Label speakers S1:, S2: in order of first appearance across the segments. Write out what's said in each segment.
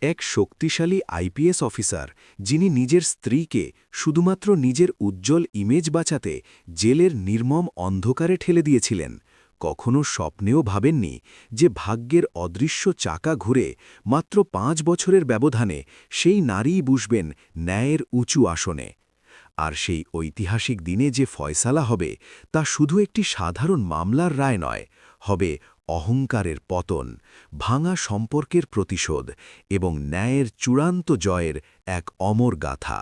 S1: এক শক্তিশালী IPS officer, যিনি নিজের স্ত্রীকে শুধুমাত্র নিজের উজ্জ্বল ইমেজ বাঁচাতে জেলের নির্মম অন্ধকারে ঠেলে দিয়েছিলেন, কখনো স্বপ্নেও ভাবেননি যে ভাগ্যের অদৃশ্য চাকা ঘুরে মাত্র ৫ বছরের ব্যবধানে সেই নারীই বসবেন ন্যায়ের উঁচু আসনে। আর সেই ঐতিহাসিক দিনে যে ফয়সালা হবে, তা শুধু একটি সাধারণ মামলার রায় নয়, হবে অহংকারের পতন, ভাঙা সম্পর্কের প্রতিশোধ এবং ন্যায়ের চূড়ান্ত জয়ের এক অমর গাথা।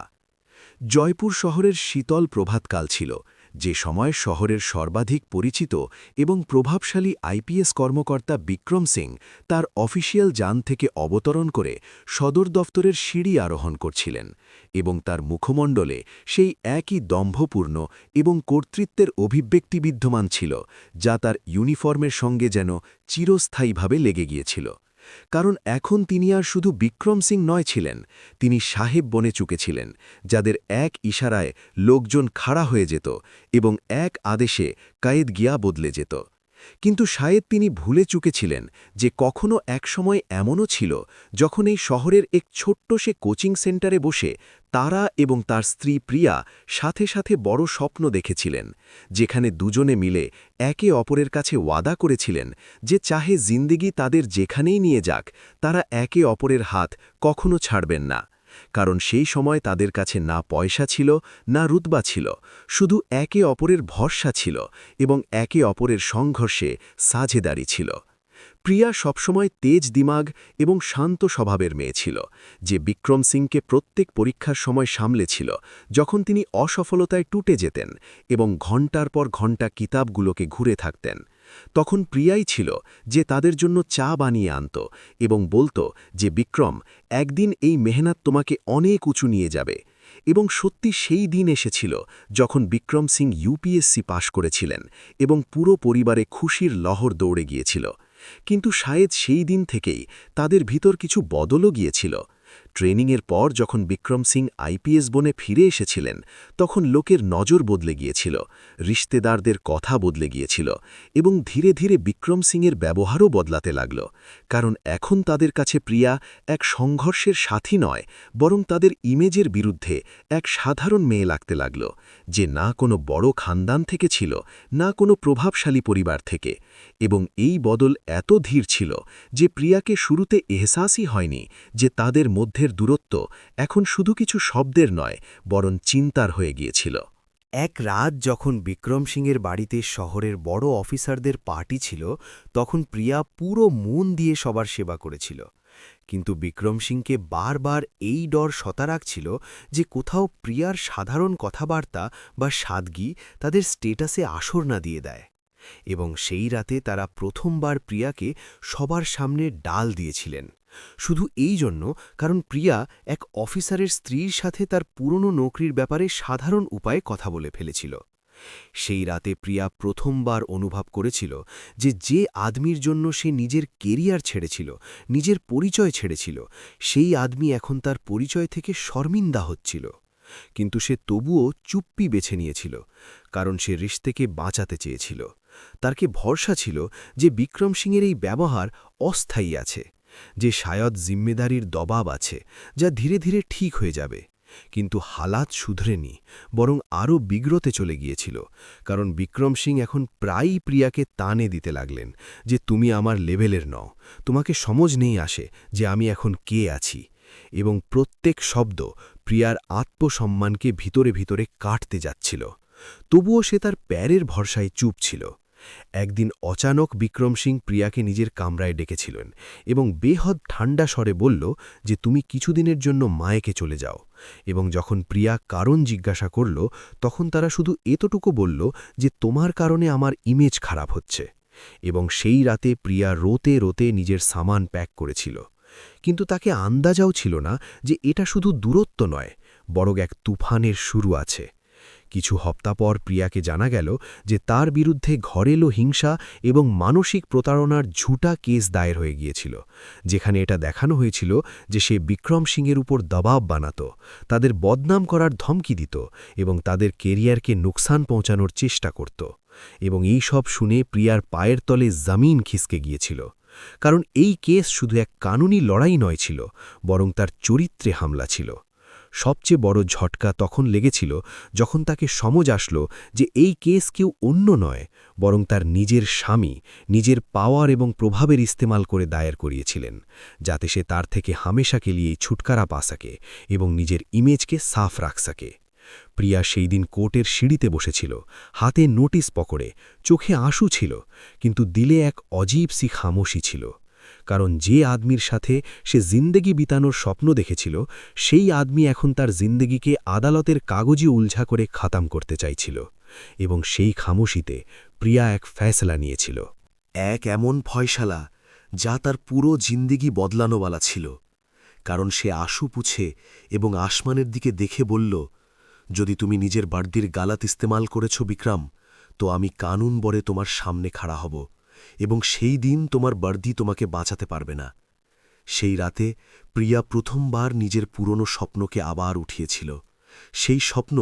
S1: জয়পুর শহরের শীতল প্রভাতকাল ছিল, যে সময় শহরের সর্বাধিক পরিচিত এবং প্রভাবশালী আইপিএস কর্মকর্তা বিক্রম সিং তার অফিসিয়াল যান থেকে অবতরণ করে সদর দফতরের সিঁড়ি আরোহণ করছিলেন, এবং তার মুখমণ্ডলে সেই একই দম্ভপূর্ণ এবং কর্তৃত্বের অভিব্যক্তি বিদ্যমান ছিল, যা তার ইউনিফর্মের সঙ্গে যেন চিরস্থায়ীভাবে লেগে গিয়েছিল। কারণ এখন তিনি আর শুধু বিক্রম সিং নয় ছিলেন, তিনি সাহেব বনে চুকেছিলেন, যাদের এক ইশারায় লোকজন খাড়া হয়ে যেত এবং এক আদেশে কায়েদ গিয়া বদলে যেত। কিন্তু শায়েদ তিনি ভুলে চুকেছিলেন যে কখনো একসময় এমনও ছিল যখন এই শহরের এক ছোট্ট সে কোচিং সেন্টারে বসে তারা এবং তার স্ত্রী প্রিয়া সাথে সাথে বড় স্বপ্ন দেখেছিলেন, যেখানে দুজনে মিলে একে অপরের কাছে ওয়াদা করেছিলেন যে চাহে জিন্দেগি তাদের যেখানেই নিয়ে যাক, তারা একে অপরের হাত কখনো ছাড়বেন না। কারণ সেই সময় তাদের কাছে না পয়সা ছিল, না রুতবা ছিল, শুধু একে অপরের ভরসা ছিল এবং একে অপরের সংঘর্ষে সাঝেদারি ছিল। প্রিয়া সবসময় তেজ দিমাগ এবং শান্ত স্বভাবের মেয়ে ছিল, যে বিক্রম সিংকে প্রত্যেক পরীক্ষার সময় সামলেছিল যখন তিনি অসফলতায় টুটে যেতেন এবং ঘণ্টার পর ঘণ্টা কিতাবগুলোকে ঘুরে থাকতেন। তখন প্রিয়াই ছিল যে তাদের জন্য চা বানিয়ে আনত এবং বলত যে বিক্রম, একদিন এই মেহনত তোমাকে অনেক উঁচু নিয়ে যাবে। এবং সত্যি সেই দিন এসেছিল যখন বিক্রম সিং ইউপিএসসি পাশ করেছিলেন এবং পুরো পরিবারে খুশির লহর দৌড়ে গিয়েছিল। কিন্তু শায়েদ সেই দিন থেকেই তাদের ভিতর কিছু বদলও গিয়েছিল। ট্রেনিংয়ের পর যখন বিক্রম সিং আইপিএস বনে ফিরে এসেছিলেন, তখন লোকের নজর বদলে গিয়েছিল, রিশতেদারদের কথা বদলে গিয়েছিল এবং ধীরে ধীরে বিক্রম সিংয়ের ব্যবহারও বদলাতে লাগল। কারণ এখন তাদের কাছে প্রিয়া এক সংঘর্ষের সাথী নয়, বরং তাদের ইমেজের বিরুদ্ধে এক সাধারণ মেয়ে লাগতে লাগল, যে না কোনো বড় খানদান থেকে ছিল, না কোনো প্রভাবশালী পরিবার থেকে। এবং এই বদল এত ধীর ছিল যে প্রিয়াকে শুরুতে এহসাসই হয়নি যে তাদের মধ্যের দূরত্ব এখন শুধু কিছু শব্দের নয়, বরং চিন্তার হয়ে গিয়েছিল।
S2: এক রাত যখন বিক্রম সিংয়ের বাড়িতে শহরের বড় অফিসারদের পার্টি ছিল, তখন প্রিয়া পুরো মন দিয়ে সবার সেবা করেছিল। কিন্তু বিক্রম সিংকে বারবার এই ডর সতা রাখছিল যে কোথাও প্রিয়ার সাধারণ কথাবার্তা বা সাদগি তাদের স্টেটাসে আসর না দিয়ে দেয়। এবং সেই রাতে তারা প্রথমবার প্রিয়াকে সবার সামনে ডাল দিয়েছিলেন, শুধু এই জন্য কারণ প্রিয়া এক অফিসারের স্ত্রীর সাথে তার পুরনো নৌকরির ব্যাপারে সাধারণ উপায়ে কথা বলে ফেলেছিল। সেই রাতে প্রিয়া প্রথমবার অনুভব করেছিল যে যে আদমির জন্য সে নিজের কেরিয়ার ছেড়েছিল, নিজের পরিচয় ছেড়েছিল, সেই আদমি এখন তার পরিচয় থেকে শর্মিন্দা হচ্ছিল। কিন্তু সে তবুও চুপ্পি বেছে নিয়েছিল, কারণ সে রিশতেকে বাঁচাতে চেয়েছিল। তার কি ভরসা ছিল যে বিক্রম সিংয়ের এই ব্যবহার অস্থায়ী আছে, যে শায়দ জিম্মেদারির দবাব আছে, যা ধীরে ধীরে ঠিক হয়ে যাবে। কিন্তু হালাত শুধরেনি, বরং আরও বিগ্রতে চলে গিয়েছিল, কারণ বিক্রম সিং এখন প্রায়ই প্রিয়াকে তানে দিতে লাগলেন যে তুমি আমার লেভেলের নও, তোমাকে সমঝ নেই আসে যে আমি এখন কে আছি। এবং প্রত্যেক শব্দ প্রিয়ার আত্মসম্মানকে ভিতরে ভিতরে কাটতে যাচ্ছিল। তবুও সে তার প্যারের ভরসায় চুপ ছিল। একদিন অচানক বিক্রম সিং প্রিয়াকে নিজের কামরায় ডেকেছিলেন এবং বেহদ ঠান্ডা স্বরে বলল যে তুমি কিছুদিনের জন্য মায়েকে চলে যাও। এবং যখন প্রিয়া কারণ জিজ্ঞাসা করল, তখন তারা শুধু এতটুকু বলল যে তোমার কারণে আমার ইমেজ খারাপ হচ্ছে। এবং সেই রাতে প্রিয়া রোতে রোতে নিজের সামান প্যাক করেছিল। কিন্তু তাকে আন্দাজাও ছিল না যে এটা শুধু দূরত্ব নয়, বরং এক তুফানের শুরু আছে। কিছু হপ্তা পর প্রিয়াকে জানা গেল যে তার বিরুদ্ধে ঘরেলো হিংসা এবং মানসিক প্রতারণার ঝুটা কেস দায়ের হয়ে গিয়েছিল, যেখানে এটা দেখানো হয়েছিল যে সে বিক্রম সিংয়ের উপর দবাব বানাত, তাদের বদনাম করার ধমকি দিত এবং তাদের কেরিয়ারকে নুকসান পৌঁছানোর চেষ্টা করত। এবং এই সব শুনে প্রিয়ার পায়ের তলে জমিন খিসকে গিয়েছিল। কারণ এই কেস শুধু এক কানুনি লড়াই নয় ছিল, বরং তার চরিত্রে হামলা ছিল। সবচেয়ে বড় ঝটকা তখন লেগেছিল যখন তাকে সমঝ আসলো যে এই কেস কেউ অন্য নয়, বরং তার নিজের স্বামী নিজের পাওয়ার এবং প্রভাবের ইস্তেমাল করে দায়ের করিয়েছিলেন, যাতে সে তার থেকে হামেশা কেলিয়েই ছুটকারা পা সকে এবং নিজের ইমেজকে সাফ রাখ সকে। প্রিয়া সেই দিন কোর্টের সিঁড়িতে বসেছিল, হাতে নোটিশ পকড়ে, চোখে আঁসু ছিল, কিন্তু দিলে এক অজীব সি খামোশি ছিল। কারণ যে আদমির সাথে সে জিন্দেগি বিতানোর স্বপ্ন দেখেছিল, সেই আদমি এখন তার জিন্দেগিকে আদালতের কাগজে উলঝা করে খাতাম করতে চাইছিল। এবং সেই খামোশিতে প্রিয়া এক ফয়সলা নিয়েছিল।
S3: এক এমন ফয়সালা যা তার পুরো জিন্দেগি বদলানোওয়ালা ছিল। কারণ সে আশু পুছে এবং আসমানের দিকে দেখে বলল, যদি তুমি নিজের বার্দির গালাত ইস্তেমাল করেছ বিক্রম, তো আমি কানুন বরে তোমার সামনে খাড়া হব, এবং সেই দিন তোমার বার্দি তোমাকে বাঁচাতে পারবে না। সেই রাতে প্রিয়া প্রথমবার নিজের পুরনো স্বপ্নকে আবার উঠিয়েছিল, সেই স্বপ্ন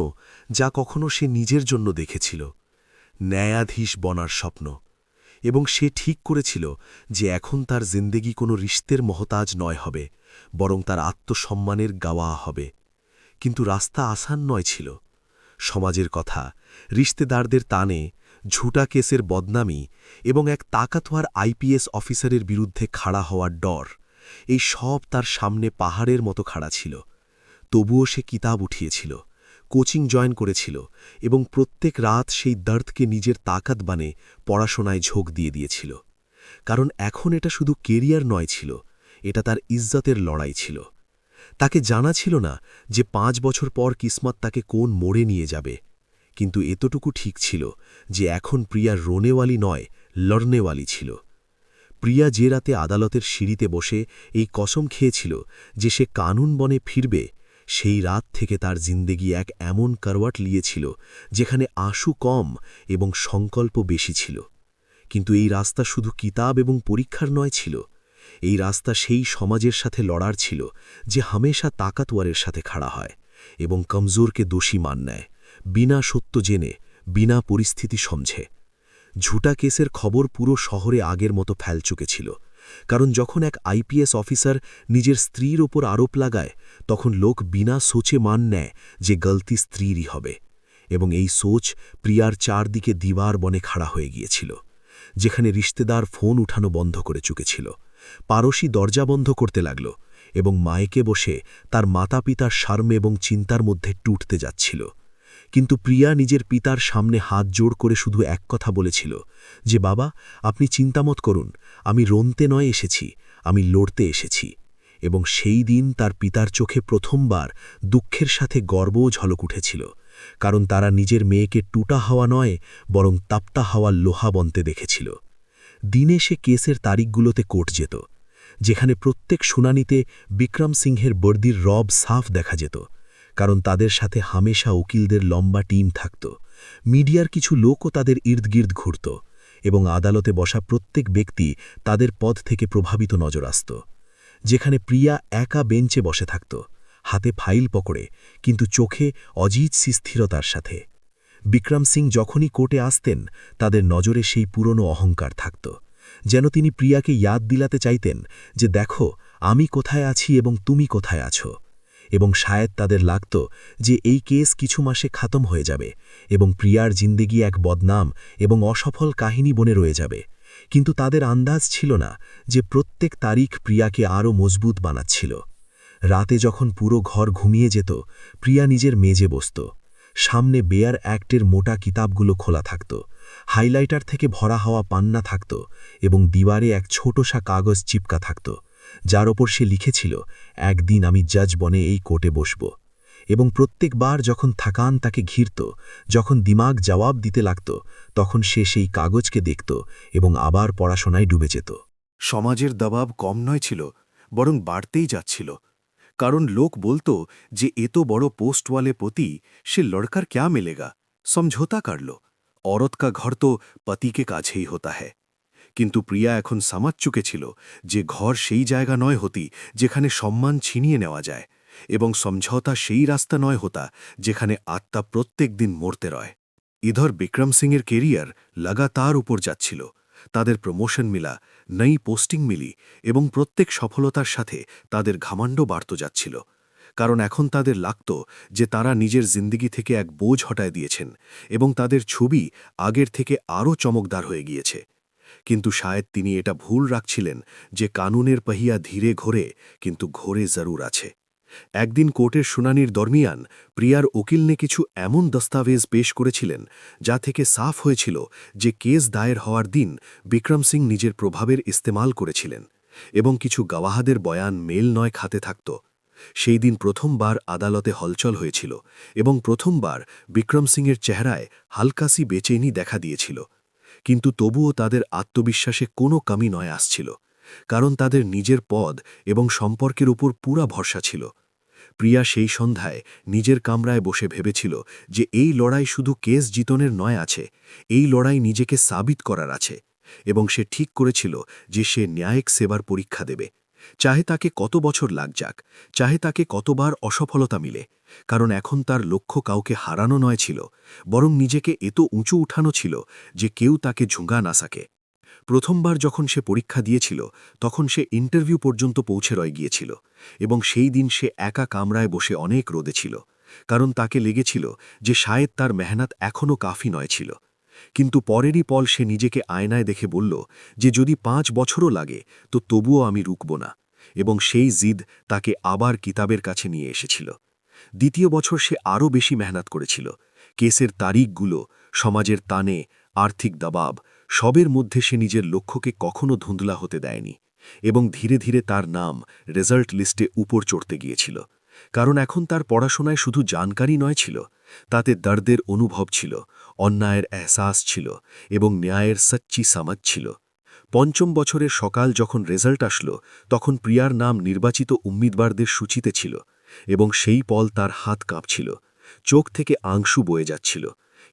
S3: যা কখনো সে নিজের জন্য দেখেছিল, ন্যায়াধীশ বনার স্বপ্ন। এবং সে ঠিক করেছিল যে এখন তার জিন্দেগি কোনো রিশতের মহতাজ নয় হবে, বরং তার আত্মসম্মানের গাওয়া হবে। কিন্তু রাস্তা আসান নয় ছিল। সমাজের কথা, রিশতেদারদের টানে, ঝুটা কেসের বদনামি এবং এক তাকাতোয়ার আইপিএস অফিসারের বিরুদ্ধে খাড়া হওয়ার ডর, এই সব তার সামনে পাহাড়ের মতো খাড়া ছিল। তবুও সে কিতাব উঠিয়েছিল, কোচিং জয়েন করেছিল এবং প্রত্যেক রাত সেই দর্দকে নিজের তাকাত বানে পড়াশোনায় ঝোঁক দিয়ে দিয়েছিল। কারণ এখন এটা শুধু কেরিয়ার নয় ছিল, এটা তার ইজ্জতের লড়াই ছিল। তাকে জানা ছিল না যে 5 বছর পর কিসমত তাকে কোন মোড়ে নিয়ে যাবে, কিন্তু এতটুকু ঠিক ছিল যে এখন প্রিয়া রোনেওয়ালি নয়, লড়নেওয়ালি ছিল। প্রিয়া যে রাতে আদালতের সিঁড়িতে বসে এই কসম খেয়েছিল যে সে কানুন বনে ফিরবে, সেই রাত থেকে তার জিন্দেগি এক এমন করওয়াট লিয়েছিল যেখানে আশু কম এবং সংকল্প বেশি ছিল। কিন্তু এই রাস্তা শুধু কিতাব এবং পরীক্ষার নয় ছিল, এই রাস্তা সেই সমাজের সাথে লড়ার ছিল যে হামেশা তাকাতওয়ারের সাথে খাড়া হয় এবং কমজোরকে দোষী মান নেয়, বিনা সত্য জেনে, বিনা পরিস্থিতি সমঝে। ঝুটা কেসের খবর পুরো শহরে আগের মতো ফেলচুকে ছিল, কারণ যখন এক আইপিএস অফিসার নিজের স্ত্রীর ওপর আরোপ লাগায়, তখন লোক বিনা সোচে মান নেয় যে গলতি স্ত্রীরই হবে। এবং এই সোচ প্রিয়ার চারদিকে দিবার বনে খাড়া হয়ে গিয়েছিল, যেখানে রিশতেদার ফোন উঠানো বন্ধ করে চুকেছিল, পারসি দরজা বন্ধ করতে লাগল এবং মায়েকে বসে তার মাতা পিতার শার্ম এবং চিন্তার মধ্যে টুটতে যাচ্ছিল। কিন্তু প্রিয়া নিজের পিতার সামনে হাত জোড় করে শুধু এক কথা বলেছিল যে, বাবা, আপনি চিন্তামত করুন, আমি রোনতে নয় এসেছি, আমি লড়তে এসেছি। এবং সেই দিন তার পিতার চোখে প্রথমবার দুঃখের সাথে গর্বও ঝলক উঠেছিল, কারণ তারা নিজের মেয়েকে টুটা হওয়া নয়, বরং তাপ্তা হওয়ার লোহা বনতে দেখেছিল। দিনে সে কেসের তারিখগুলোতে কোর্ট যেত, যেখানে প্রত্যেক শুনানিতে বিক্রম সিংহের বর্দির রব সাফ দেখা যেত, কারণ তাদের সাথে হামেশা উকিলদের লম্বা টিম থাকত, মিডিয়ার কিছু লোকও তাদের ইর্দগির্দ ঘুরত, এবং আদালতে বসা প্রত্যেক ব্যক্তি তাদের পদ থেকে প্রভাবিত নজর আসত। যেখানে প্রিয়া একা বেঞ্চে বসে থাকত, হাতে ফাইল পকড়ে, কিন্তু চোখে অজিত স্থিরতার সাথে। বিক্রম সিং যখনই কোর্টে আসতেন, তাদের নজরে সেই পুরনো অহংকার থাকত, যেন তিনি প্রিয়াকে ইয়াদ দিলাতে চাইতেন যে, দেখো, আমি কোথায় আছি এবং তুমি কোথায় আছো। এবং শায়দ তাদের লাগত যে এই কেস কিছু মাসে খাতম হয়ে যাবে এবং প্রিয়ার জিন্দেগি এক বদনাম এবং অসফল কাহিনী বনে রয়ে যাবে। কিন্তু তাদের আন্দাজ ছিল না যে প্রত্যেক তারিখ প্রিয়াকে আরও মজবুত বানাচ্ছিল। রাতে যখন পুরো ঘর ঘুমিয়ে যেত, প্রিয়া নিজের মেজে বসত। সামনে বেয়ার অ্যাক্টের মোটা কিতাবগুলো খোলা থাকত, হাইলাইটার থেকে ভরা হওয়া পান্না থাকত, এবং দিওয়ারে এক ছোটসা কাগজ চিপকা থাকত, যার ওপর সে লিখেছিল, একদিন আমি জাজ বনে এই কোর্টে বসব। এবং প্রত্যেকবার যখন থাকান তাকে ঘিরত, যখন দিমাগ জবাব দিতে লাগত, তখন সে সেই কাগজকে দেখত এবং আবার পড়াশোনায় ডুবে যেত। সমাজের দবাব কম নয় ছিল, বরং বাড়তেই যাচ্ছিল। কারণ লোক বলতো যে এত বড় পোস্টওয়ালে পতি, সে লড়কার ক্যা মিলেগা, সমঝোতা কারল, औरत का घर तो पति के কাছেই होता है। কিন্তু প্রিয়া এখন সমাজ চুকেছিল যে ঘর সেই জায়গা নয় হতি যেখানে সম্মান ছিনিয়ে নেওয়া যায়, এবং সমঝোতা সেই রাস্তা নয় হতা যেখানে আত্মা প্রত্যেক দিন মরতে রয়। ইধর বিক্রম সিংয়ের কেরিয়ার লাগাতার উপর যাচ্ছিল, তাদের প্রমোশন মিলা, নই পোস্টিং মিলি এবং প্রত্যেক সফলতার সাথে তাদের ঘামান্ড বাড়ত যাচ্ছিল। কারণ এখন তাদের লাগত যে তারা নিজের জিন্দিগি থেকে এক বোঝ হটায় দিয়েছেন এবং তাদের ছবি আগের থেকে আরও চমকদার হয়ে গিয়েছে। কিন্তু শায়দ তিনি এটা ভুল রাখছিলেন যে কানুনের পাহিয়া ধীরে ঘোরে, কিন্তু ঘোরে জরুর আছে। একদিন কোর্টের শুনানির দরমিয়ান প্রিয়ার উকিলনে কিছু এমন দস্তাবেজ পেশ করেছিলেন যা থেকে সাফ হয়েছিল যে কেস দায়ের হওয়ার দিন বিক্রম সিং নিজের প্রভাবের ইস্তেমাল করেছিলেন এবং কিছু গওয়াহাদের বয়ান মেল নয় খাতে থাকত। সেই দিন প্রথমবার আদালতে হলচল হয়েছিল এবং প্রথমবার বিক্রম সিংয়ের চেহারায় হালকাসি বেচেনি দেখা দিয়েছিল। কিন্তু তবুও তাদের আত্মবিশ্বাসে কোনো কমি নয় আসছিল, কারণ তাদের নিজের পদ এবং সম্পর্কের উপর পুরা ভরসা ছিল। প্রিয়া সেই সন্ধ্যায় নিজের কামরায় বসে ভেবেছিল যে এই লড়াই শুধু কেস জিতনের নয় আছে, এই লড়াই নিজেকে সাবিত করার আছে, এবং সে ঠিক করেছিল যে সে ন্যায়িক সেবার পরীক্ষা দেবে, চাহে তাকে কত বছর লাগ যাক, চাহে তাকে কতবার অসফলতা মিলে, কারণ এখন তার লক্ষ্য কাউকে হারানো নয় ছিল, বরং নিজেকে এত উঁচু উঠানো ছিল যে কেউ তাকে ঝুঁকা না সকে। প্রথমবার যখন সে পরীক্ষা দিয়েছিল তখন সে ইন্টারভিউ পর্যন্ত পৌঁছে রয়ে গিয়েছিল এবং সেই দিন সে একা কামরায় বসে অনেক রোদে ছিল, কারণ তাকে লেগেছিল যে শায়দ তার মেহনত এখনও কাফি নয় ছিল। কিন্তু পরেরই পল সে নিজেকে আয়নায় দেখে বলল যে যদি 5 বছরও লাগে তো তবুও আমি রুকব না, এবং সেই জিদ তাকে আবার কিতাবের কাছে নিয়ে এসেছিল। দ্বিতীয় বছর সে আরও বেশি মেহনত করেছিল। কেসের তারিখগুলো, সমাজের টানে, আর্থিক দবাব, সবের মধ্যে সে নিজের লক্ষ্যকে কখনো ধুঁধলা হতে দেয়নি, এবং ধীরে ধীরে তার নাম রেজাল্ট লিস্টে উপর চড়তে গিয়েছিল। কারণ এখন তার পড়াশোনায় শুধু জানকারি নয় ছিল, তাতে দর্দের অনুভব ছিল, অন্যায়ের এহসাস ছিল এবং ন্যায়ের সচ্চি সমাজ ছিল। পঞ্চম বছরের সকাল যখন রেজাল্ট আসলো তখন প্রিয়ার নাম নির্বাচিত উম্মিদবারদের সূচিতে ছিল, এবং সেই পল তার হাত কাঁপছিল, চোখ থেকে আংশু বয়ে যাচ্ছিল,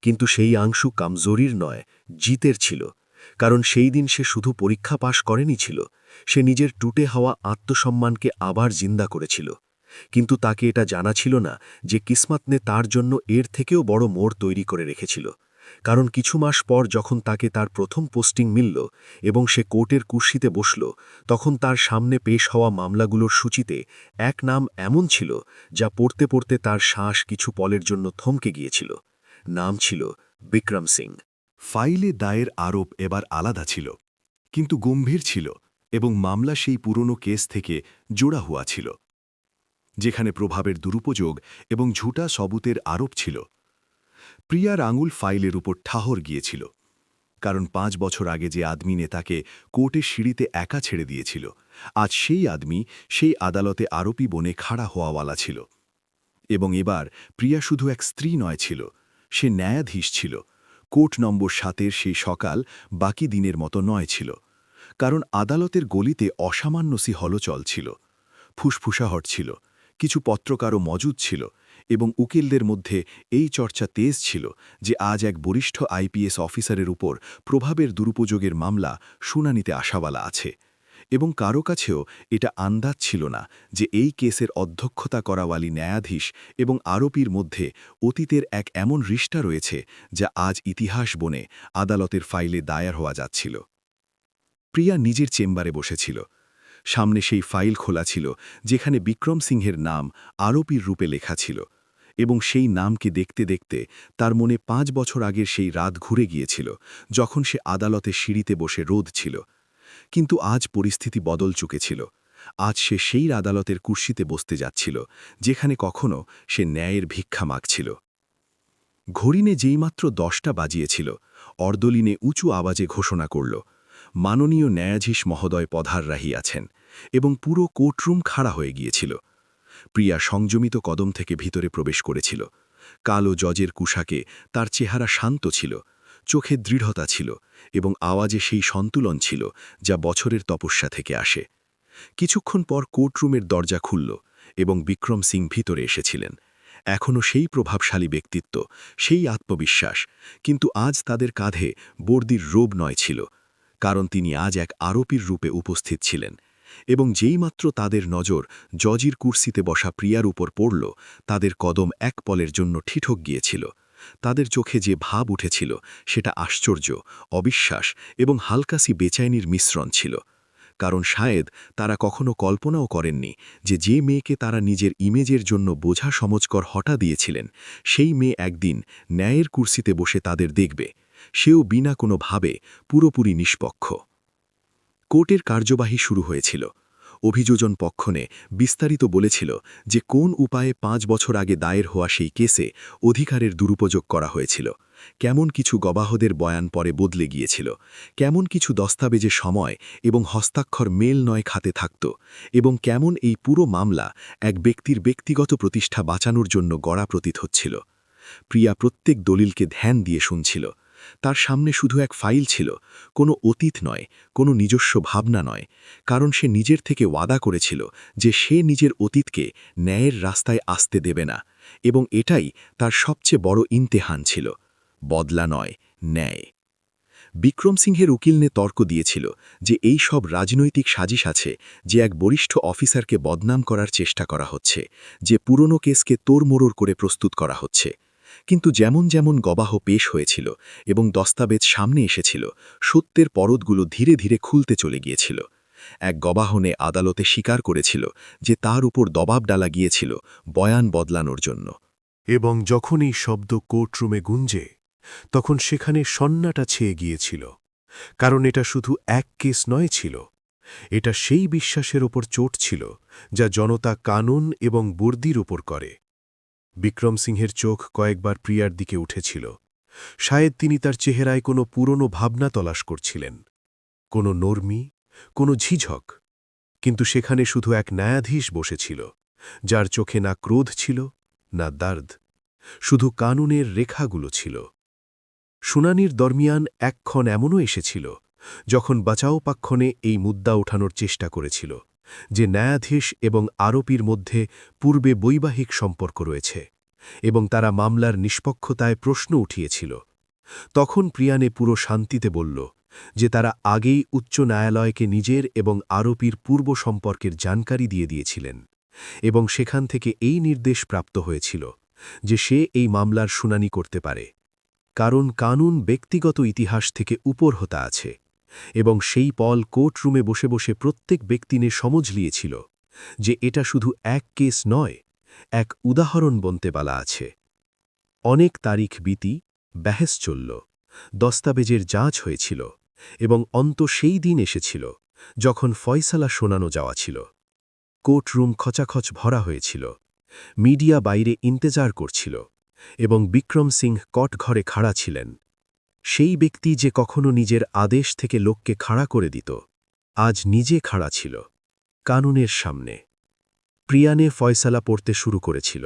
S3: কিন্তু সেই আংশু কামজোরির নয়, জিতের ছিল। কারণ সেই দিন সে শুধু পরীক্ষা পাশ করেনি ছিল, সে নিজের টুটে হওয়া আত্মসম্মানকে আবার জিন্দা করেছিল। কিন্তু তাকে এটা জানা ছিল না যে কিসমতনে তার জন্য এর থেকেও বড় মোড় তৈরি করে রেখেছিল। কারণ কিছু মাস পর যখন তাকে তার প্রথম পোস্টিং মিলল এবং সে কোর্টের কুর্সিতে বসল, তখন তার সামনে পেশ হওয়া মামলাগুলোর সূচিতে এক নাম এমন ছিল যা পড়তে পড়তে তার শ্বাস কিছু পলের জন্য থমকে গিয়েছিল। নাম ছিল বিক্রম সিং।
S1: ফাইলে দায়ের আরোপ এবার আলাদা ছিল, কিন্তু গম্ভীর ছিল, এবং মামলা সেই পুরনো কেস থেকে জোড়া হওয়া ছিল, যেখানে প্রভাবের দুরুপযোগ এবং ঝুটা সবুতের আরোপ ছিল। প্রিয়ার আঙুল ফাইলের উপর ঠাহর গিয়েছিল, কারণ 5 বছর আগে যে আদমি নেতাকে কোর্টের সিঁড়িতে একা ছেড়ে দিয়েছিল, আজ সেই আদমি সেই আদালতে আরোপী বনে খাড়া হওয়াওয়ালা ছিল। এবং এবার প্রিয়া শুধু এক স্ত্রী নয় ছিল, সে ন্যায়াধীশ ছিল। কোর্ট নম্বর 7-এর সেই সকাল বাকি দিনের মতো নয় ছিল, কারণ আদালতের গলিতে অসামান্যসি হলচল ছিল, ফুসফুসাহট ছিল, কিছু পত্রকারও মজুদ ছিল, এবং উকিলদের মধ্যে এই চর্চা তেজ ছিল যে আজ এক বরিষ্ঠ আইপিএস অফিসারের উপর প্রভাবের দুরুপযোগের মামলা শুনানিতে আসাওয়ালা আছে, এবং কারো কাছেও এটা আন্দাজ ছিল না যে এই কেসের অধ্যক্ষতা করাওয়ালি ন্যায়াধীশ এবং আরোপীর মধ্যে অতীতের এক এমন রিষ্টা রয়েছে যা আজ ইতিহাস বনে আদালতের ফাইলে দায়ের হওয়া যাচ্ছিল। প্রিয়া নিজের চেম্বারে বসেছিল। সামনে সেই ফাইল খোলা ছিল যেখানে বিক্রম সিংহের নাম আরোপীর রূপে লেখা ছিল, এবং সেই নামকে দেখতে দেখতে তার মনে 5 বছর আগের সেই রাত ঘুরে গিয়েছিল যখন সে আদালতে সিঁড়িতে বসে রোদ ছিল। কিন্তু আজ পরিস্থিতি বদল চুকেছিল। আজ সে সেই আদালতের কুর্সিতে বসতে যাচ্ছিল যেখানে কখনো সে ন্যায়ের ভিক্ষা মাগছিল। ঘড়িনে যেইমাত্র 10টা বাজিয়েছিল, অর্দলিনে উঁচু আওয়াজে ঘোষণা করল, মাননীয় ন্যায়াধীশ মহোদয় পধার রাহিয়াছেন, এবং পুরো কোর্টরুম খাড়া হয়ে গিয়েছিল। প্রিয়া সংযমিত কদম থেকে ভিতরে প্রবেশ করেছিল। কালো জজের কুশাকে তার চেহারা শান্ত ছিল, চোখে দৃঢ়তা ছিল, এবং আওয়াজে সেই সন্তুলন ছিল যা বছরের তপস্যা থেকে আসে। কিছুক্ষণ পর কোর্টরুমের দরজা খুলল এবং বিক্রম সিং ভিতরে এসেছিলেন। এখনও সেই প্রভাবশালী ব্যক্তিত্ব, সেই আত্মবিশ্বাস, কিন্তু আজ তাদের কাঁধে বর্দির রোব নয় ছিল, কারণ তিনি আজ এক আরোপীর রূপে উপস্থিত ছিলেন। এবং যেইমাত্র তাদের নজর জজির কুর্সিতে বসা প্রিয়ার উপর পড়ল, তাদের কদম এক পলের জন্য ঠিঠক গিয়েছিল, তাদের চোখে যে ভাব উঠেছিল সেটা আশ্চর্য, অবিশ্বাস এবং হালকাসি বেচাইনির মিশ্রণ ছিল। কারণ শায়েদ তারা কখনো কল্পনাও করেননি যে মেয়েকে তারা নিজের ইমেজের জন্য বোঝা সমজকর হটা দিয়েছিলেন, সেই মেয়ে একদিন ন্যায়ের কুর্সিতে বসে তাদের দেখবে, সেও বিনা কোনো ভাবে, পুরোপুরি নিষ্পক্ষ। কোর্টের কার্যবাহী শুরু হয়েছিল। অভিযোজন পক্ষনে বিস্তারিত বলেছিল যে কোন উপায়ে 5 বছর আগে দায়ের হওয়া সেই কেসে অধিকারের দুরুপযোগ করা হয়েছিল, কেমন কিছু গবাহদের বয়ান পরে বদলে গিয়েছিল, কেমন কিছু দস্তাবেজে সময় এবং হস্তাক্ষর মেল নয় খাতে থাকত, এবং কেমন এই পুরো মামলা এক ব্যক্তির ব্যক্তিগত প্রতিষ্ঠা বাঁচানোর জন্য গড়া প্রতীত হচ্ছিল। প্রিয়া প্রত্যেক দলিলকে ধ্যান দিয়ে শুনছিল। তার সামনে শুধু এক ফাইল ছিল, কোনো অতীত নয়, কোনো নিজস্ব ভাবনা নয়, কারণ সে নিজের থেকে ওয়াদা করেছিল যে সে নিজের অতীতকে ন্যায়ের রাস্তায় আসতে দেবে না, এবং এটাই তার সবচেয়ে বড় ইমতেহান ছিল, বদলা নয়, ন্যায়। বিক্রম সিংহের উকিলনে তর্ক দিয়েছিল যে এই সব রাজনৈতিক সাজিশ আছে, যে এক বরিষ্ঠ অফিসারকে বদনাম করার চেষ্টা করা হচ্ছে, যে পুরনো কেসকে তোড়মোড় করে প্রস্তুত করা হচ্ছে। কিন্তু যেমন যেমন গবাহ পেশ হয়েছিল এবং দস্তাবেজ সামনে এসেছিল, সত্যের পরতগুলো ধীরে ধীরে খুলতে চলে গিয়েছিল। এক গবাহনে আদালতে স্বীকার করেছিল যে তার উপর দবাব ডালা গিয়েছিল বয়ান বদলানোর জন্য।
S3: এবং যখন এই শব্দ কোর্টরুমে গুঞ্জে, তখন সেখানে সন্নাটা ছেয়ে গিয়েছিল। কারণ এটা শুধু এক কেস নয় ছিল, এটা সেই বিশ্বাসের ওপর চোট ছিল যা জনতা কানুন এবং বর্দির ওপর করে। বিক্রম সিংহের চোখ কয়েকবার প্রিয়ার দিকে উঠেছিল। শায়দ তিনি তার চেহারায় কোনো পুরনো ভাবনা তলাশ করছিলেন, কোনো নর্মী, কোনো ঝিঝক। কিন্তু সেখানে শুধু এক ন্যায়াধীশ বসেছিল, যার চোখে না ক্রোধ ছিল, না দার্দ, শুধু কানুনের রেখাগুলো ছিল। শুনানির দরমিয়ান একক্ষণ এমনও এসেছিল যখন বাঁচাও পক্ষনে এই মুদ্দা ওঠানোর চেষ্টা করেছিল যে ন্যায়াধীশ এবং আরোপীর মধ্যে পূর্বে বৈবাহিক সম্পর্ক রয়েছে, এবং তারা মামলার নিষ্পক্ষতায় প্রশ্ন উঠিয়েছিল। তখন প্রিয়ানে পুরো শান্তিতে বলল যে তারা আগেই উচ্চ ন্যায়ালয়কে নিজের এবং আরোপীর পূর্ব সম্পর্কের জানকারি দিয়ে দিয়েছিলেন, এবং সেখান থেকে এই নির্দেশ প্রাপ্ত হয়েছিল যে সে এই মামলার শুনানি করতে পারে, কারণ কানুন ব্যক্তিগত ইতিহাস থেকে উপর হতা আছে। এবং সেই পল কোর্টরুমে বসে বসে প্রত্যেক ব্যক্তিনে সমঝ লিয়েছিল যে এটা শুধু এক কেস নয়, এক উদাহরণ বনতে বলা আছে। অনেক তারিখ বিতি, ব্যাহেস চলল, দস্তাবেজের যাঁচ হয়েছিল, এবং অন্ত সেই দিন এসেছিল যখন ফয়সালা শোনানো যাওয়া ছিল। কোর্টরুম খচাখচ ভরা হয়েছিল, মিডিয়া বাইরে ইন্তেজার করছিল, এবং বিক্রম সিং কটঘরে খাড়া ছিলেন। সেই ব্যক্তি যে কখনো নিজের আদেশ থেকে লোককে খাড়া করে দিত, আজ নিজে খাড়া ছিল, কানুনের সামনে। প্রিয়ানে ফয়সালা পড়তে শুরু করেছিল।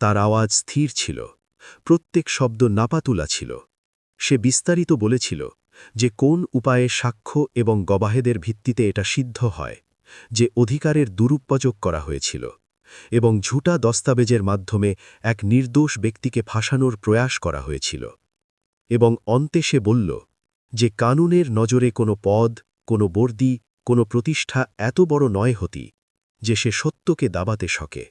S3: তার আওয়াজ স্থির ছিল, প্রত্যেক শব্দ নাপাতুলা ছিল। সে বিস্তারিত বলেছিল যে কোন উপায়ে সাক্ষ্য এবং গবাহেদের ভিত্তিতে এটা সিদ্ধ হয় যে অধিকারের দুরুপযোগ করা হয়েছিল, এবং ঝুটা দস্তাবেজের মাধ্যমে এক নির্দোষ ব্যক্তিকে ফাঁসানোর প্রয়াস করা হয়েছিল। এবং অন্তে সে বলল যে কানুনের নজরে কোনো পদ, কোনো বর্দি, কোনো প্রতিষ্ঠা এত বড় নয় হতি যে সে সত্যকে দাবাতে শকে,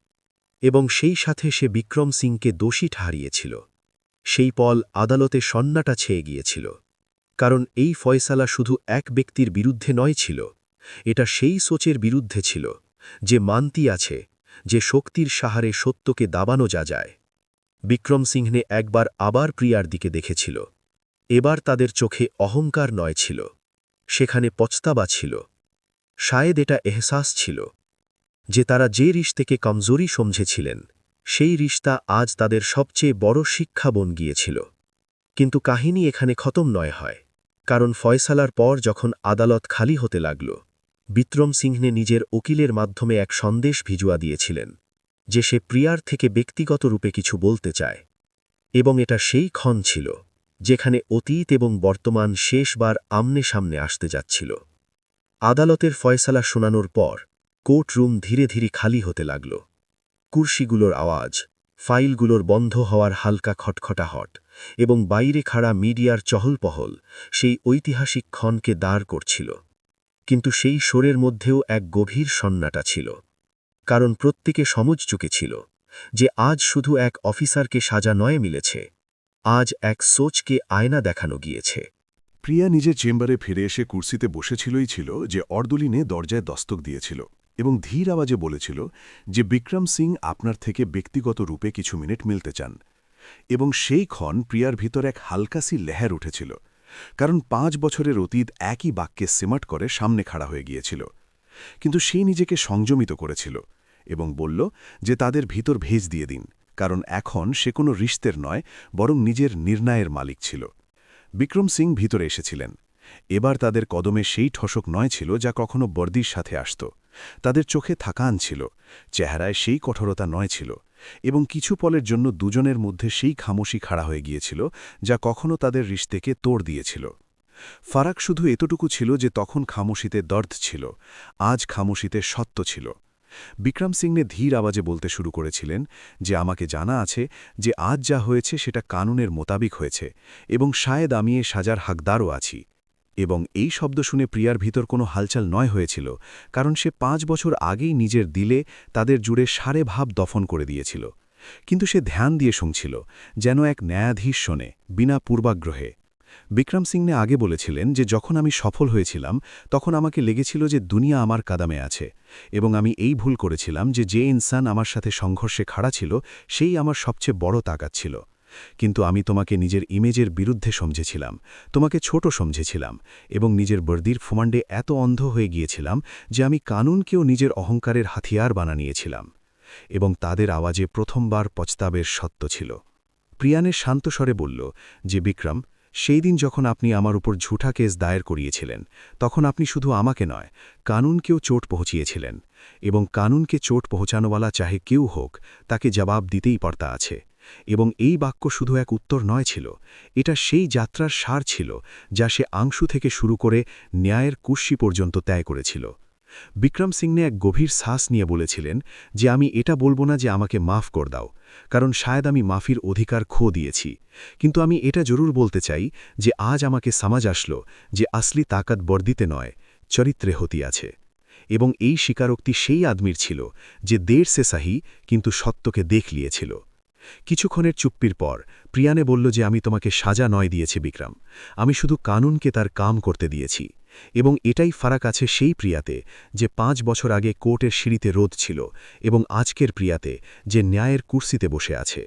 S3: এবং সেই সাথে সে বিক্রম সিংকে দোষী ঠাহরিয়েছিল। সেই পল আদালতে সন্নাটা ছেয়ে গিয়েছিল, কারণ এই ফয়সালা শুধু এক ব্যক্তির বিরুদ্ধে নয় ছিল, এটা সেই সোচের বিরুদ্ধে ছিল যে মানতি আছে যে শক্তির সাহারে সত্যকে দাবানো যায়। বিক্রম সিংহে একবার আবার প্রিয়ার দিকে দেখেছিল। এবার তাদের চোখে অহংকার নয় ছিল, সেখানে পছতাবা ছিল। শায়েদ এটা এহসাস ছিল যে তারা যে রিশতেকে কমজোরি সমঝেছিলেন, সেই রিশতা আজ তাদের সবচেয়ে বড় শিক্ষা বন গিয়েছিল। কিন্তু কাহিনী এখানে খতম নয় হয়, কারণ ফয়সালার পর যখন আদালত খালি হতে লাগল, বিক্রম সিংহে নিজের উকিলের মাধ্যমে এক সন্দেশ ভিজুয়া দিয়েছিলেন যে সে প্রিয়ার থেকে ব্যক্তিগত রূপে কিছু বলতে চায়, এবং এটা সেই ক্ষণ ছিল যেখানে অতীত এবং বর্তমান শেষবার আমনে সামনে আসতে যাচ্ছিল। আদালতের ফয়সালা শোনানোর পর কোর্টরুম ধীরে ধীরে খালি হতে লাগল। কুর্সিগুলোর আওয়াজ, ফাইলগুলোর বন্ধ হওয়ার হালকা খটখটাহট, এবং বাইরে খাড়া মিডিয়ার চহলপহল সেই ঐতিহাসিক ক্ষণকে দাঁড় করছিল। কিন্তু সেই সোরের মধ্যেও এক গভীর সন্নাটা ছিল, কারণ প্রত্যেকে সমঝ চুকেছিল যে আজ শুধু এক অফিসারকে সাজা নয় মিলেছে, আজ এক সোচকে আয়না দেখানো গিয়েছে।
S4: প্রিয়া নিজের চেম্বারে ফিরে এসে কুর্সিতে বসেছিলই ছিল যে অর্দলিনে দরজায় দস্তক দিয়েছিল এবং ধীর আওয়াজে বলেছিল যে বিক্রম সিং আপনার থেকে ব্যক্তিগত রূপে কিছু মিনিট মিলতে চান। এবং সেই ক্ষণ প্রিয়ার ভিতর এক হালকাসি লেহের উঠেছিল, কারণ 5 বছরের অতীত একই বাক্যে সিমাট করে সামনে খাড়া হয়ে গিয়েছিল। কিন্তু সে নিজেকে সংযমিত করেছিল এবং বলল যে তাদের ভিতর ভেজ দিয়ে দিন, কারণ এখন সে কোনো রিশতের নয় বরং নিজের নির্ণয়ের মালিক ছিল। বিক্রম সিং ভিতরে এসেছিলেন। এবার তাদের কদমে সেই ঠসক নয় ছিল যা কখনো বর্দির সাথে আসত। তাদের চোখে থাকান ছিল, চেহারায় সেই কঠোরতা নয় ছিল, এবং কিছু পলের জন্য দুজনের মধ্যে সেই খামোশি খাড়া হয়ে গিয়েছিল যা কখনো তাদের রিশতেকে তোড় দিয়েছিল। ফারাক শুধু এতটুকু ছিল যে তখন খামোশিতে দর্দ ছিল, আজ খামোশিতে সত্য ছিল। বিক্রম সিংনে ধীর আওয়াজে বলতে শুরু করেছিলেন যে আমাকে জানা আছে যে আজ যা হয়েছে সেটা কানুনের মোতাবিক হয়েছে এবং শায়দ আমি এ সাজার হাকদারও আছি। এবং এই শব্দ শুনে প্রিয়ার ভিতর কোনো হালচাল নয় হয়েছিল, কারণ সে 5 বছর আগেই নিজের দিলে তাদের জুড়ে সারে ভাব দফন করে দিয়েছিল। কিন্তু সে ধ্যান দিয়ে শুনছিল, যেন এক ন্যায়াধীশ শোনে, বিনা পূর্বাগ্রহে। বিক্রম সিংনে আগে বলেছিলেন যে যখন আমি সফল হয়েছিলাম তখন আমাকে লেগেছিল যে দুনিয়া আমার কাদামে আছে, এবং আমি এই ভুল করেছিলাম যে ইনসান আমার সাথে সংঘর্ষে খাড়া ছিল সেই আমার সবচেয়ে বড় তাকাত ছিল। কিন্তু আমি তোমাকে নিজের ইমেজের বিরুদ্ধে সমঝেছিলাম, তোমাকে ছোট সমঝেছিলাম, এবং নিজের বর্দির ফুমান্ডে এত অন্ধ হয়ে গিয়েছিলাম যে আমি কানুনকেও নিজের অহংকারের হাতিয়ার বানিয়েছিলাম। এবং তাদের আওয়াজে প্রথমবার পচতাবের সত্য ছিল। প্রিয়ানের শান্ত স্বরে বলল যে বিক্রম, সেই দিন যখন আপনি আমার উপর ঝুঠা কেস দায়ের করিয়েছিলেন তখন আপনি শুধু আমাকে নয়, কানুনকেও চোট পৌঁছিয়েছিলেন, এবং কানুনকে চোট পৌঁছানোওয়ালা চাহে কেউ হোক তাকে জবাব দিতেই পড়তা আছে। এবং এই বাক্য শুধু এক উত্তর নয় ছিল, এটা সেই যাত্রার সার ছিল যা সে আংশু থেকে শুরু করে ন্যায়ের কুর্সি পর্যন্ত ত্যাগ করেছিল। বিক্রম সিংনে এক গভীর শ্বাস নিয়ে বলেছিলেন যে আমি এটা বলবো না যে আমাকে মাফ কর দাও, কারণ শায়দ আমি মাফির অধিকার খো দিয়েছি, কিন্তু আমি এটা জরুর বলতে চাই যে আজ আমাকে সমাজ আসলো যে আসলি তাকাত বর্দিতে নয়, চরিত্রে হতি আছে। এবং এই স্বীকারোক্তি সেই আদমির ছিল যে দের সে সাহি কিন্তু সত্যকে দেখ লিয়েছিল। কিছুক্ষণের চুপ্পির পর প্রিয়ানে বলল যে আমি তোমাকে সাজা নয় দিয়েছি বিক্রম, আমি শুধু কানুনকে তার কাম করতে দিয়েছি। এবং এটাই ফারাক আছে সেই প্রিয়াতে যে 5 বছর আগে কোর্টের সিঁড়িতে রোদ ছিল এবং আজকের প্রিয়াতে যে ন্যায়ের কুর্সিতে বসে আছে।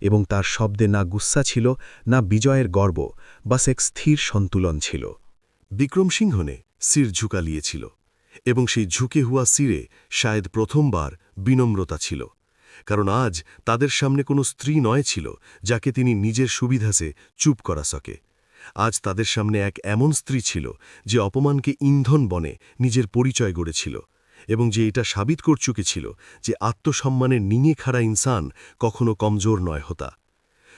S4: এবং তার শব্দে না গুস্সা ছিল, না বিজয়ের গর্ব, বাস এক স্থির সন্তুলন ছিল।
S5: বিক্রম সিংহনে সির ঝুঁকা লিয়েছিল, এবং সেই ঝুঁকে হুয়া সিরে শায়দ প্রথমবার বিনম্রতা ছিল, কারণ আজ তাদের সামনে কোনো স্ত্রী নয় ছিল যাকে তিনি নিজের সুবিধাসে চুপ করা সকে। আজ তাদের সামনে এক এমন স্ত্রী ছিল যে অপমানকে ইন্ধন বনে নিজের পরিচয় গড়েছিল, এবং যে এটা সাবিত করচুকেছিল যে আত্মসম্মানের নিঙে খাড়া ইনসান কখনো কমজোর নয় হতা।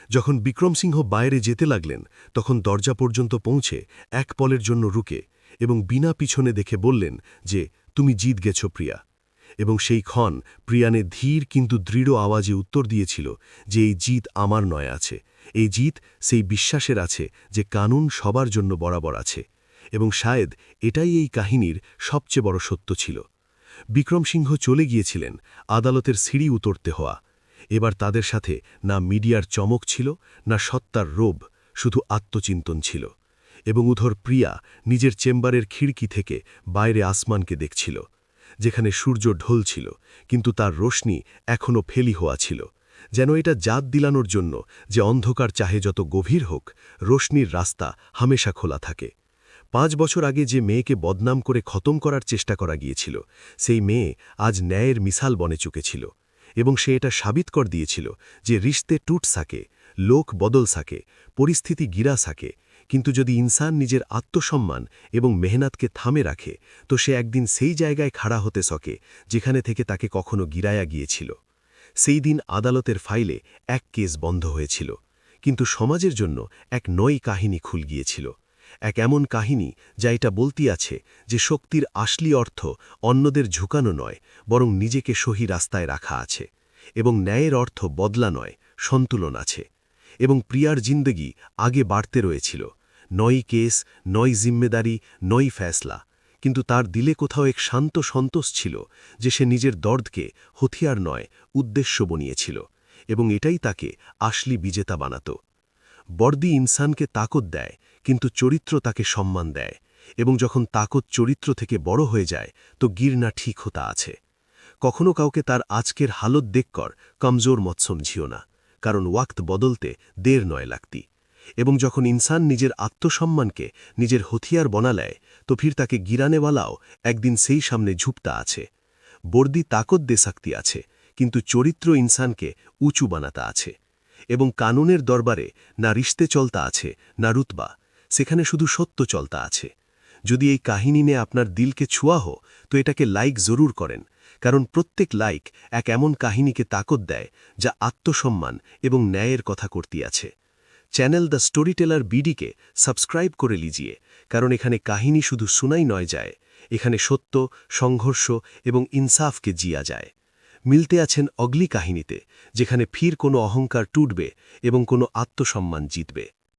S5: যখন বিক্রম সিংহ বাইরে যেতে লাগলেন তখন দরজা পর্যন্ত পৌঁছে এক পলের জন্য রুকে এবং বিনা পিছনে দেখে বললেন যে তুমি জিত গেছ প্রিয়া। এবং সেই ক্ষণ প্রিয়ানে ধীর কিন্তু দৃঢ় আওয়াজে উত্তর দিয়েছিল যে এই জিত আমার নয় আছে, এই জিত সেই বিশ্বাসের আছে যে কানুন সবার জন্য বরাবর আছে। এবং শায়দ এটাই এই কাহিনীর সবচেয়ে বড় সত্য ছিল। বিক্রম সিংহ চলে গিয়েছিলেন আদালতের সিঁড়ি উতরতে হওয়া। এবার তাদের সাথে না মিডিয়ার চমক ছিল, না সত্তার রোব, শুধু আত্মচিন্তন ছিল। এবং উধর প্রিয়া নিজের চেম্বারের খিড়কি থেকে বাইরে আসমানকে দেখছিল, যেখানে সূর্য ঢলছিল কিন্তু তার রোশনি এখনও ফেলি হওয়া ছিল, যেন এটা জাত দিলানোর জন্য যে অন্ধকার চাহে যত গভীর হোক, রোশনির রাস্তা হামেশা খোলা থাকে। 5 বছর আগে যে মেয়েকে বদনাম করে খতম করার চেষ্টা করা গিয়েছিল, সেই মেয়ে আজ ন্যায়ের মিসাল বনে চুকেছিল, এবং সে এটা সাবিত কর দিয়েছিল যে রিশতে টুট সাকে, লোক বদল সাকে, পরিস্থিতি গিরা সাকে, কিন্তু যদি ইনসান নিজের আত্মসম্মান এবং মেহনতকে থামে রাখে তো সে একদিন সেই জায়গায় খাড়া হতে সকে যেখানে থেকে তাকে কখনো গিরায়া গিয়েছিল। সেই দিন আদালতের ফাইলে এক কেস বন্ধ হয়েছিল, কিন্তু সমাজের জন্য এক নই কাহিনী খুল গিয়েছিল, এক এমন কাহিনী যা এটা বলতে আছে যে শক্তির আসলি অর্থ অন্যদের ঝুঁকানো নয় বরং নিজেকে সহি রাস্তায় রাখা আছে, এবং ন্যায়ের অর্থ বদলা নয়, সন্তুলন আছে। এবং প্রিয়ার জিন্দগি আগে বাড়তে রয়েছিল, নয় কেস, নয় জিম্মেদারি, নয় ফ্যাসলা, কিন্তু তার দিলে কোথাও এক শান্ত সন্তোষ ছিল যে সে নিজের দর্দকে হথিয়ার নয় উদ্দেশ্য বনিয়েছিল, এবং এটাই তাকে আসলি বিজেতা বানাত। বর্দি ইনসানকে তাকত দেয় কিন্তু চরিত্র তাকে সম্মান দেয় এবং যখন তাকত চরিত্র থেকে বড় হয়ে যায় তো গিরনা ঠিক হতা আছে কখনো কাউকে তার আজকের হালত দেখকর কমজোর মত সমঝিও না কারণ ওয়াক্ত বদলতে দের নয় লাগতি এবং যখন ইনসান নিজের আত্মসম্মানকে নিজের হথিয়ার বনালায় তো ফির তাকে গিরানেওয়ালাও একদিন সেই সামনে ঝুপতা আছে বর্দি তাকত দে শক্তি আছে কিন্তু চরিত্র ইনসানকে উঁচু বানাতা আছে এবং কানুনের দরবারে না রিশতে চলতা আছে না রুতবা সেখানে শুধু সত্য চলতা আছে যদি এই কাহিনী নিয়ে আপনার দিলকে ছুয়া হো তো এটাকে লাইক জরুর করেন কারণ প্রত্যেক লাইক এক এমন কাহিনীকে তাকত দেয় যা আত্মসম্মান এবং ন্যায়ের কথা করতে আছে চ্যানেল দ্য স্টোরি টেলার বিডিকে সাবস্ক্রাইব করে লিজিয়ে কারণ এখানে কাহিনী শুধু শুনাই নয় যায় এখানে সত্য সংঘর্ষ এবং ইনসাফকে জিয়া যায় মিলতে আছেন অগলি কাহিনীতে যেখানে ফির কোনো অহংকার টুটবে এবং কোনো আত্মসম্মান জিতবে